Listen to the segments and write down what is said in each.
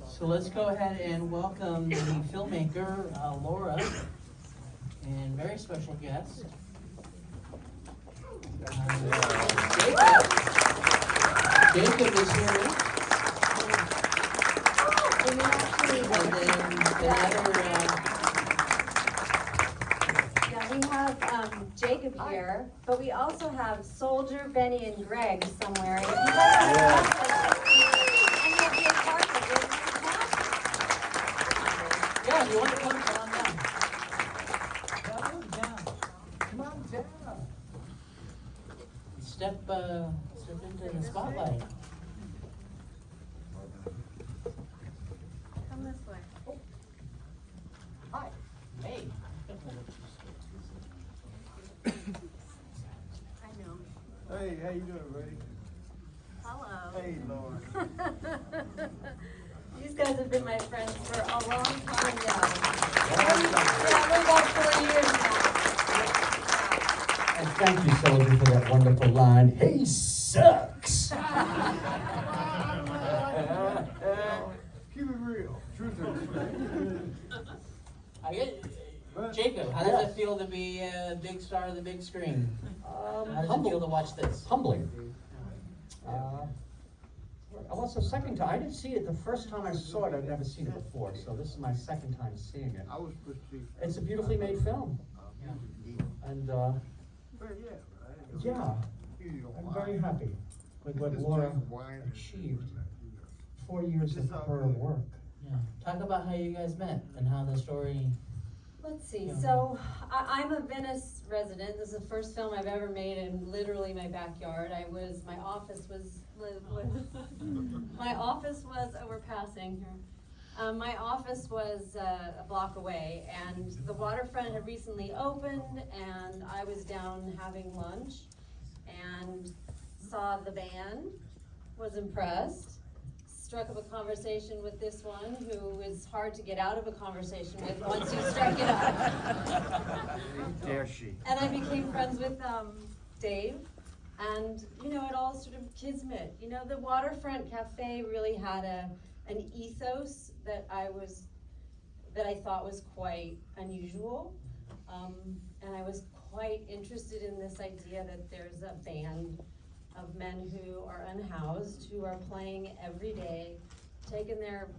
So let's go ahead and welcome the filmmaker, Laura, and very special guest, Jacob. Jacob is here. And then the other, Yeah, we have Jacob here, but we also have Soldier, Benny, and Greg somewhere. And if you guys any of you are part of it, yeah, if you want to come on down. Come down. Come on down. Step into the spotlight. come this way. Hi. Hey. I know. Hey, how you doing, buddy? Hello. Hey, Laura. These guys have been my friends for a long time now. Probably about 4 years now. And thank you, Soldier, for that wonderful line. He sucks. Keep it real. Truth is. I get, Jacob, how does it feel to be a big star of the big screen? How does it feel to watch this? Humbling. Well, it's the second time. I didn't see it the first time I saw it. I'd never seen it before, so this is my second time seeing it. I was pretty. It's a beautifully made film, and yeah, I'm very happy with what Laura achieved. 4 years of her work. Yeah. Talk about how you guys met and how the story. Let's see, so I'm a Venice resident. This is the first film I've ever made in literally my backyard. My office was, we're passing here. My office was a block away, and the waterfront had recently opened, and I was down having lunch and saw the band, was impressed. Struck up a conversation with this one who is hard to get out of a conversation with once you strike it up. Dare she? And I became friends with Dave, and it all sort of kismet. The Waterfront Cafe really had an ethos that I thought was quite unusual, and I was quite interested in this idea that there's a band of men who are unhoused, who are playing every day, taking their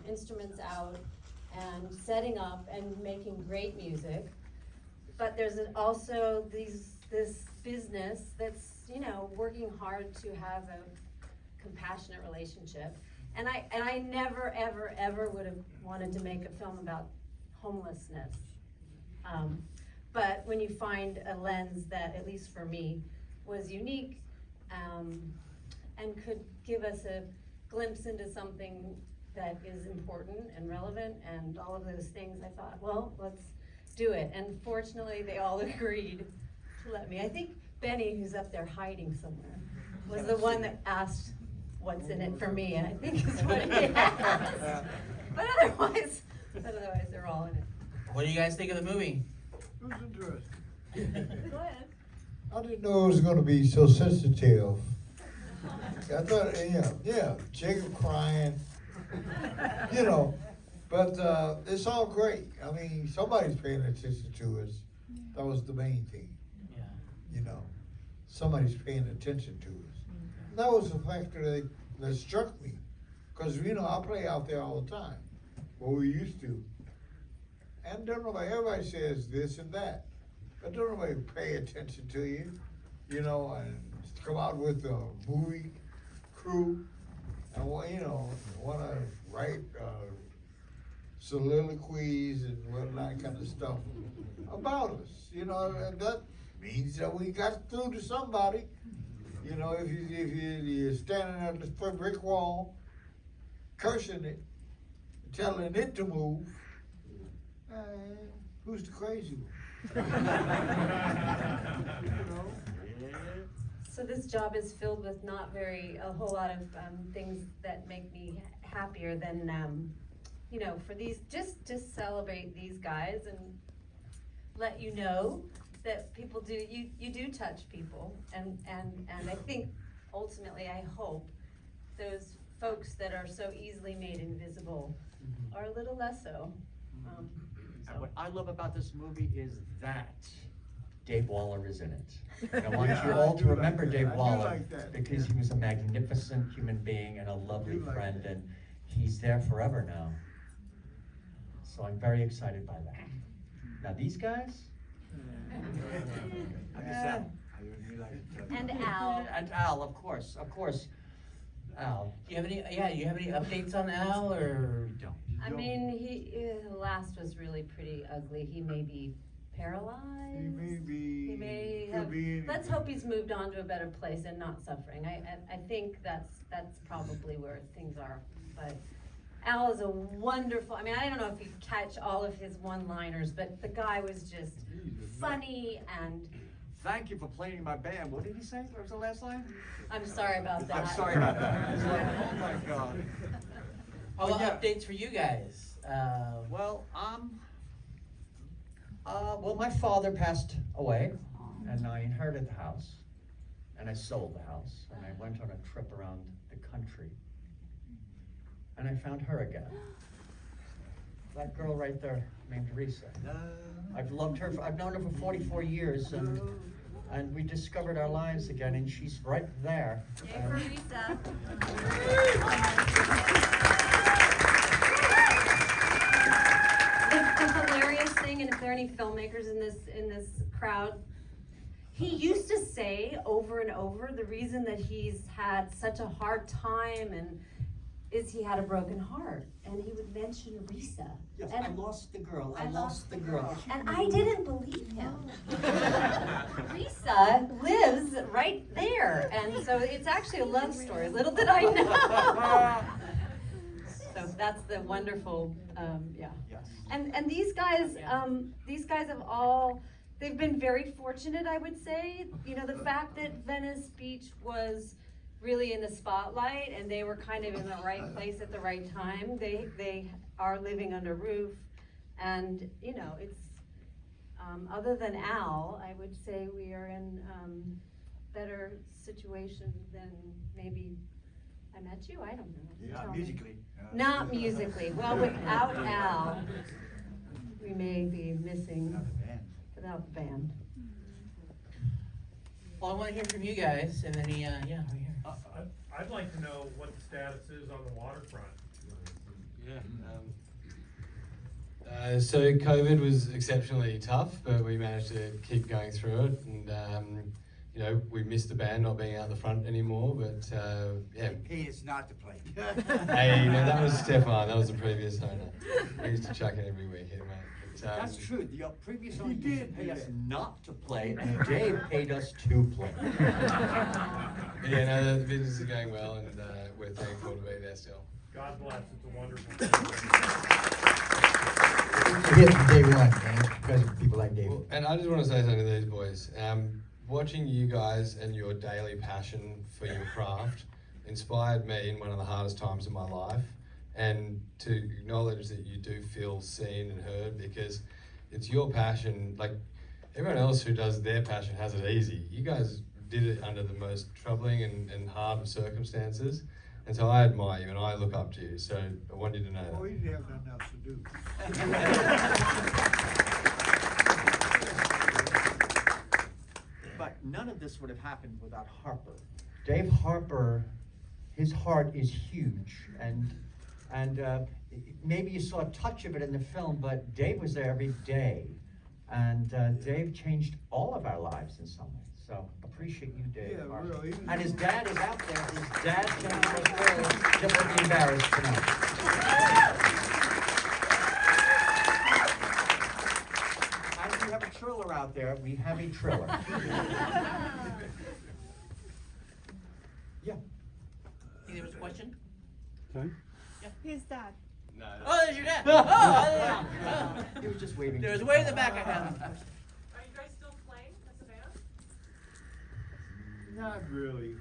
instruments out and setting up and making great music. But there's also this business that's working hard to have a compassionate relationship. And I never ever would have wanted to make a film about homelessness. But when you find a lens that, at least for me, was unique, and could give us a glimpse into something that is important and relevant and all of those things, I thought, well, let's do it. And fortunately, they all agreed to let me. I think Benny, who's up there hiding somewhere, was the one that asked what's in it for me, and I think is what he asked. But otherwise, they're all in it. What do you guys think of the movie? It was interesting. Go ahead. I didn't know it was going to be so sensitive. I thought, Jacob crying, but it's all great. I mean, somebody's paying attention to us. That was the main thing. Yeah. Somebody's paying attention to us. And that was a factor that struck me. Because, I play out there all the time. Well, we used to. And everybody says this and that. But don't nobody pay attention to you, and come out with a movie crew and, want to write soliloquies and whatnot kind of stuff about us, and that means that we got through to somebody. If you're standing at the brick wall, cursing it, telling it to move, who's the crazy one? So this job is filled with not a whole lot of things that make me happier than, for these, just to celebrate these guys and let you know that people you do touch people, and I think ultimately I hope those folks that are so easily made invisible are a little less so. And So. what I love about this movie is that Dave Waller is in it. And I want you Yeah, all I to do like remember that. Dave I do Waller like that, because yeah. he was a magnificent human being and a lovely like friend, that. and he's there forever now. So I'm very excited by that. Now these guys, And Al. and Al, of course, Al. Do you have any, you have any updates on Al, or? Don't. I mean, the last was really pretty ugly. He may be paralyzed. He may be. He may could have, be let's anything. hope he's moved on to a better place and not suffering. I think that's probably where things are. But Al is a wonderful, I mean, I don't know if you catch all of his one-liners, but the guy was just funny, and Thank you for playing my band. What did he say? What was the last line? I'm sorry about that. I'm sorry about that. It's like, oh my God. How about Yeah. updates for you guys? Well, my father passed away, and I inherited the house, and I sold the house, and I went on a trip around the country, and I found her again. That girl right there named Risa. I've loved her. I've known her for 44 years, and we discovered our lives again, and she's right there. Yay for Risa. The hilarious thing, and if there are any filmmakers in this crowd, he used to say over and over the reason that he's had such a hard time is he had a broken heart, and he would mention Risa. Yes, And I lost the girl. I lost the girl. And I didn't believe him. Risa lives right there, and so it's actually a love story. Little did I know. So that's the wonderful, yeah. Yes. And these guys have all, they've been very fortunate, I would say. You know, the fact that Venice Beach was really in the spotlight and they were kind of in the right place at the right time. They are living under roof, and you know, it's other than Al, I would say we are in better situation than maybe I met you. I don't know. Tell me. musically. Not musically. Well, without Al, we may be missing without the band. Well, I want to hear from you guys, and then yeah, right here. I'd like to know what the status is on the waterfront. So COVID was exceptionally tough, but we managed to keep going through it, and you know, we missed the band not being out the front anymore, but yeah. They paid us not to play. Hey, you know, that was Stefan, that was the previous owner. We used to chuck it every week here, mate. But, That's true. The previous He owner did used to pay do us that. not to play, and Dave paid us to play. But yeah, no, the business is going well, and we're thankful to be there still. God bless, it's a wonderful thing. Hit from day one, man, because of people like David. Well, and I just want to say something to these boys. Watching you guys and your daily passion for your craft inspired me in one of the hardest times of my life, and to acknowledge that you do feel seen and heard, because it's your passion. Like everyone else who does their passion has it easy. You guys did it under the most troubling and hard of circumstances, and so I admire you and I look up to you. So I want you to know that. Well, we didn't have nothing else to do. But none of this would have happened without Harper. Dave Harper, his heart is huge, and maybe you saw a touch of it in the film, but Dave was there every day, and Dave changed all of our lives in some way. So appreciate you, Dave. Yeah, Harper. really. And his dad is out there. His dad changed us really. Just don't be embarrassed to know. And if you have a triller out there, we have a triller. Yeah. Think there was a question? His dad. No. Oh, there's your dad. Oh, yeah. He was just waving. There was way in the back of him. Are you guys still playing as a band? Not really.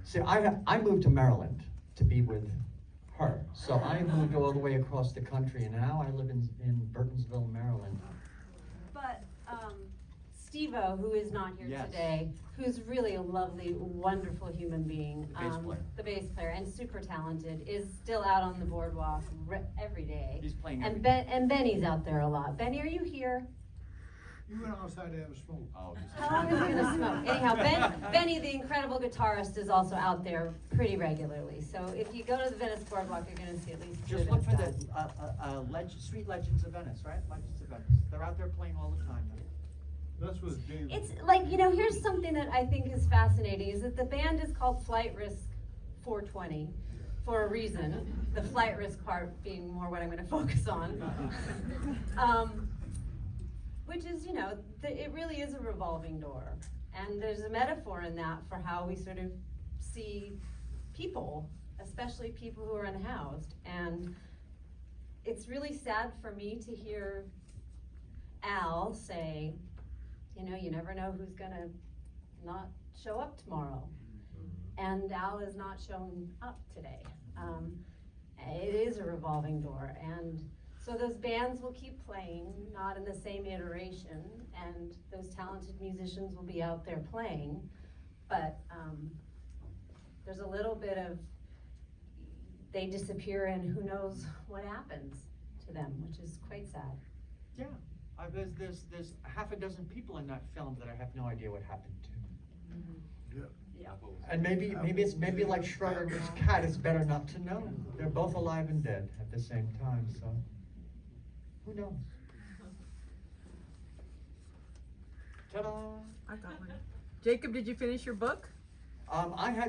See, I moved to Maryland to be with her. So I moved all the way across the country, and now I live in Burtonsville, Maryland. But Steve-O, who is not here Yes. today, who's really a lovely, wonderful human being. The bass player. The bass player, and super talented, is still out on the boardwalk every day. He's playing And every day. And Benny's out there a lot. Benny, are you here? You went outside to have a smoke. Oh, just. How long is he gonna smoke? Anyhow, Benny, the incredible guitarist, is also out there pretty regularly. So if you go to the Venice Boardwalk, you're gonna see at least two Just look for Venice the, guys. Street Legends of Venice, right? Legends of Venice. They're out there playing all the time. That's what Dave. It's like, here's something that I think is fascinating, is that the band is called Flight Risk 420 for a reason, the flight risk part being more what I'm gonna focus on. Which is, it really is a revolving door. And there's a metaphor in that for how we sort of see people, especially people who are unhoused. And it's really sad for me to hear Al say, you never know who's gonna not show up tomorrow. And Al is not showing up today. It is a revolving door, and so those bands will keep playing, not in the same iteration, and those talented musicians will be out there playing, but there's a little bit of, they disappear and who knows what happens to them, which is quite sad. Yeah, there's half a dozen people in that film that I have no idea what happened to. Yeah. And maybe like Schrodinger's cat, it's better not to know. They're both alive and dead at the same time, so who knows? Ta-da! I got one. Jacob, did you finish your book?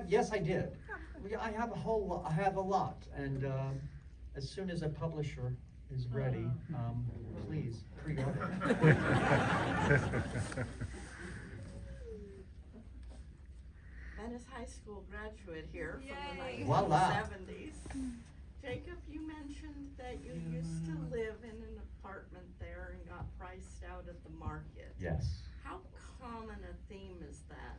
Yes, I did. I have a lot, and as soon as a publisher is ready, please pre-order. Venice High School graduate here from the Yay. Voila. 1970s. Jacob, you mentioned that you used to live in an apartment there and got priced out at the market. Yes. How common a theme is that?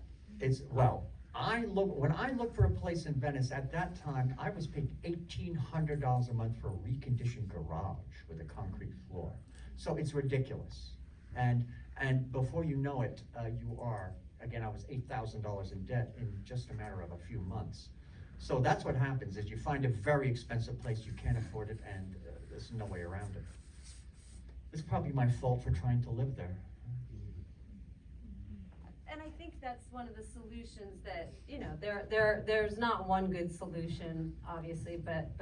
When I look for a place in Venice, at that time, I was paid $1,800 a month for a reconditioned garage with a concrete floor. So it's ridiculous. And before you know it, you are, again, I was $8,000 in debt in just a matter of a few months. So that's what happens, is you find a very expensive place, you can't afford it, and there's no way around it. It's probably my fault for trying to live there. And I think that's one of the solutions that, there's not one good solution, obviously, but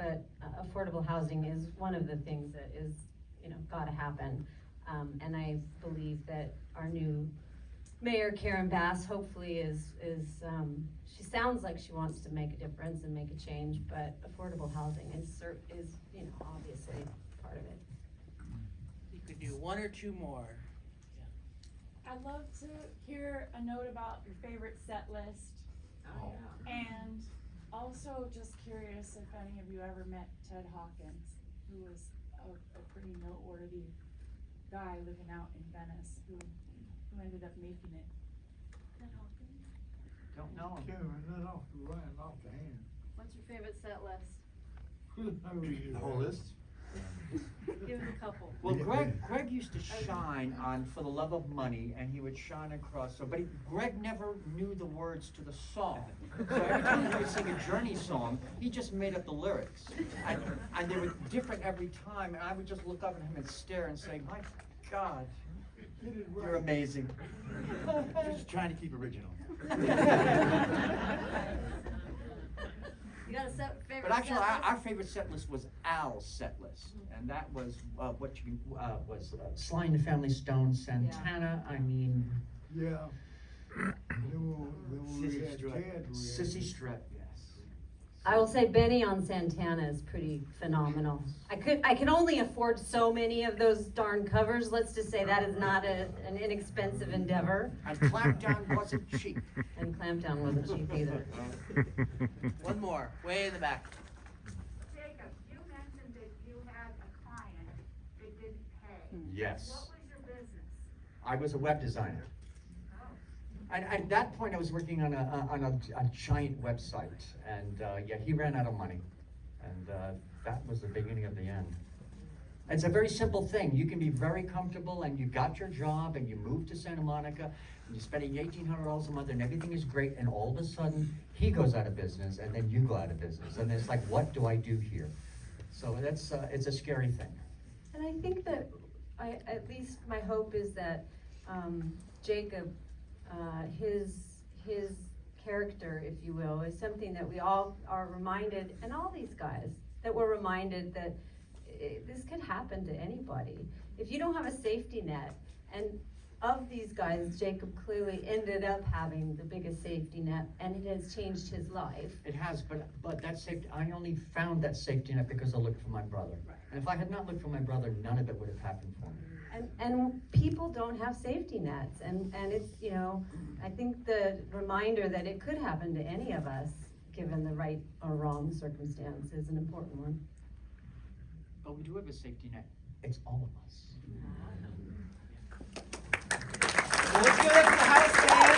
affordable housing is one of the things that is, gotta happen. And I believe that our new Mayor Karen Bass hopefully is she sounds like she wants to make a difference and make a change, but affordable housing is obviously part of it. You could do one or two more. I'd love to hear a note about your favorite set list. Oh, yeah. And also just curious if any of you ever met Ted Hawkins, who was a pretty noteworthy guy living out in Venice who ended up making it. Ted Hawkins? Don't know. Karen, that off the hand. What's your favorite set list? The whole list? Give us a couple. Well, Greg used to shine on For the Love of Money, and he would shine across, but Greg never knew the words to the song. So every time he would sing a Journey song, he just made up the lyrics. And they were different every time, and I would just look up at him and stare and say, my God, you're amazing. Just trying to keep original. You got a favorite But actually, set list? our favorite set list was Al's set list, and that was Sly and the Family Stone, Santana. I mean, Yeah. Then we Sissy had Strut. Ted, Sissy Strut, yes. I will say Benny on Santana is pretty phenomenal. I can only afford so many of those darn covers. Let's just say that is not an inexpensive endeavor. And Clampdown wasn't cheap. And Clampdown wasn't cheap either. One more, way in the back. Jacob, you mentioned that you had a client that didn't pay. Yes. What was your business? I was a web designer. And at that point, I was working on a giant website, and he ran out of money, and that was the beginning of the end. It's a very simple thing. You can be very comfortable and you got your job and you moved to Santa Monica and you're spending $1,800 a month and everything is great, and all of a sudden he goes out of business and then you go out of business, and it's like, what do I do here? So that's it's a scary thing. And I think that at least my hope is that Jacob, his character, if you will, is something that we all are reminded, and all these guys, that we're reminded that this could happen to anybody. If you don't have a safety net, and of these guys, Jacob clearly ended up having the biggest safety net, and it has changed his life. It has, but that safety, I only found that safety net because I looked for my brother. And if I had not looked for my brother, none of it would have happened for me. And people don't have safety nets, and it's, you know, I think the reminder that it could happen to any of us, given the right or wrong circumstance, is an important one. But we do have a safety net. It's all of us. Well, let's give it up to the house band.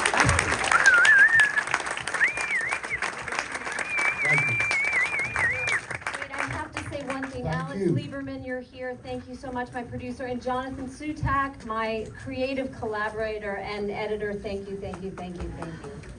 Thank you. Wait, I have to say one thing. Thank Alex you. Lieberman, you're here. Thank you so much, my producer. And Jonathan Sutak, my creative collaborator and editor. Thank you, thank you, thank you, thank you.